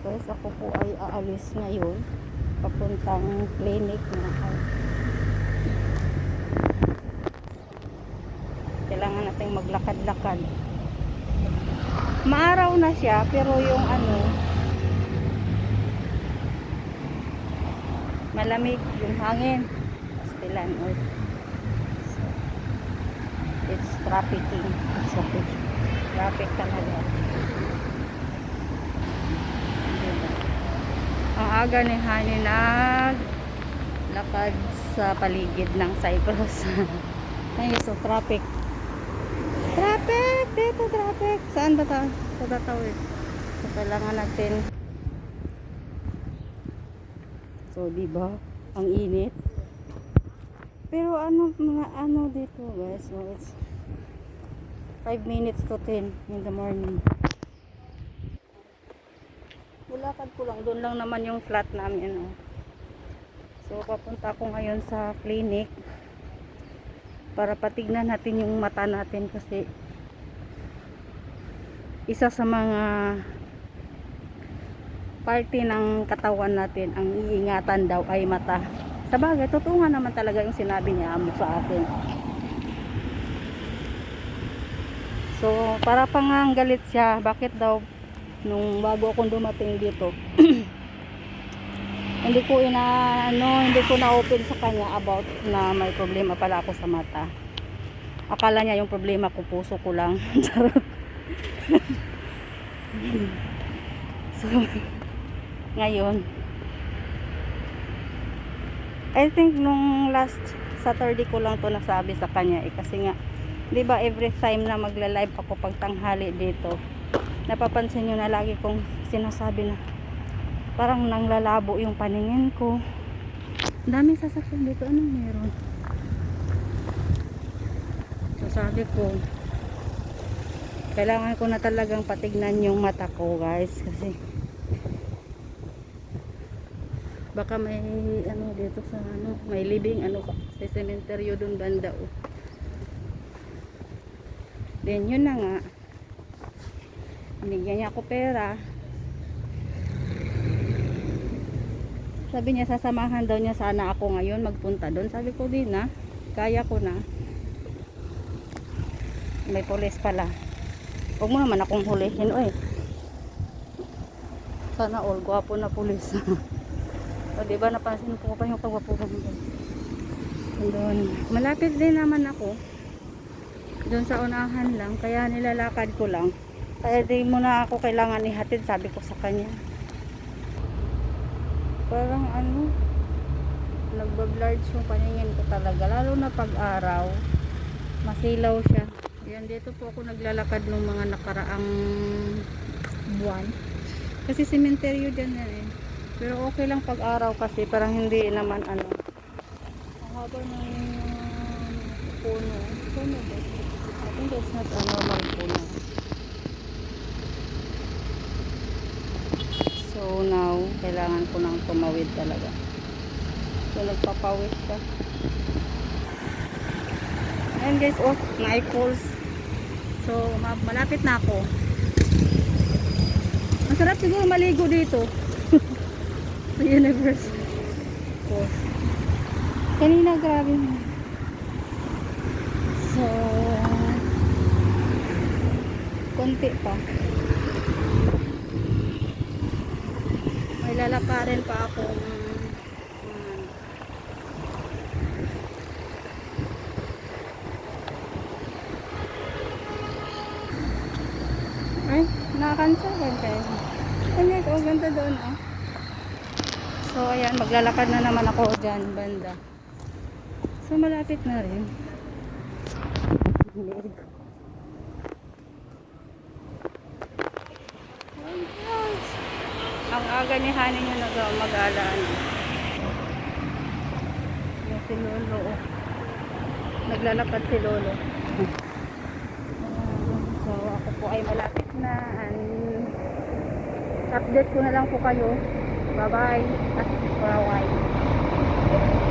guys, ako po ay aalis ngayon papuntang clinic na kailangan nating maglakad-lakad. Maaraw na siya pero yung malamig yung hangin, pastilan oil. So, it's trafficking. It's okay. Traffic talaga. Ang aga ni Hani lakad sa paligid ng Cyprus. Ayun, so traffic. Traffic! Dito traffic! Saan ba ito? Sa tatawid. So kailangan natin. So diba? Ang init. Pero mga dito guys. So it's 5 minutes to 10 in the morning. Lakad ko lang, doon lang naman yung flat namin. So papunta ako ngayon sa clinic para patignan natin yung mata natin kasi isa sa mga parte ng katawan natin ang iingatan daw ay mata. Sa bagay, totoo nga naman talaga yung sinabi niya amo sa akin. So para pang galit siya, bakit daw nung bago akong dumating dito hindi ko na-open sa kanya about na may problema pala ako sa mata. Akala niya yung problema ko puso ko lang. So ngayon I think nung last Saturday ko lang to nasabi sa kanya kasi nga 'di ba every time na magla-live ako pag tanghali dito, napapansin nyo na lagi kong sinasabi na parang nanglalabo yung paningin ko. Daming sasakyan dito. Anong meron? So sabi ko kailangan ko na talagang patignan yung mata ko guys kasi baka may dito sa may libing sa sementeryo dun banda then yun na nga binigyan niya ako pera. Sabi niya sasamahan daw niya sana ako ngayon magpunta doon. Sabi ko din na kaya ko na. May pulis pala. Huwag mo naman akong hulihin sana all gwapo na pulis. So diba napansin ko pa yung kagwapo ko doon. Malapit din naman ako doon sa unahan lang kaya nilalakad ko lang. Kaya di mo na ako kailangan ihatid, sabi ko sa kanya. Parang nagbablurge yung paningin ko talaga. Lalo na pag araw, masilaw siya. Yan, dito po ako naglalakad ng mga nakaraang buwan. Kasi sementeryo dyan yan Pero okay lang pag araw kasi parang hindi naman ang haba ng puno. Puno ba? I think it's not a normal puno. So now, kailangan ko nang tumawid talaga. So nagpapawis ka. Ayan guys, na-calls. So malapit na ako. Masarap siguro maligo dito. Sa universe. Pause. Kanina grabe. So konti pa. May lalakarin pa ako ay nakakansahan kayo. Ganda doon So ayan, maglalakad na naman ako dyan banda. So malapit na rin. Ang aga ni Hani nyo mag-alaan. Yung si Lolo. Naglalakad si Lolo. So ako po ay malapit na. And update ko na lang po kayo. Bye bye. For a while.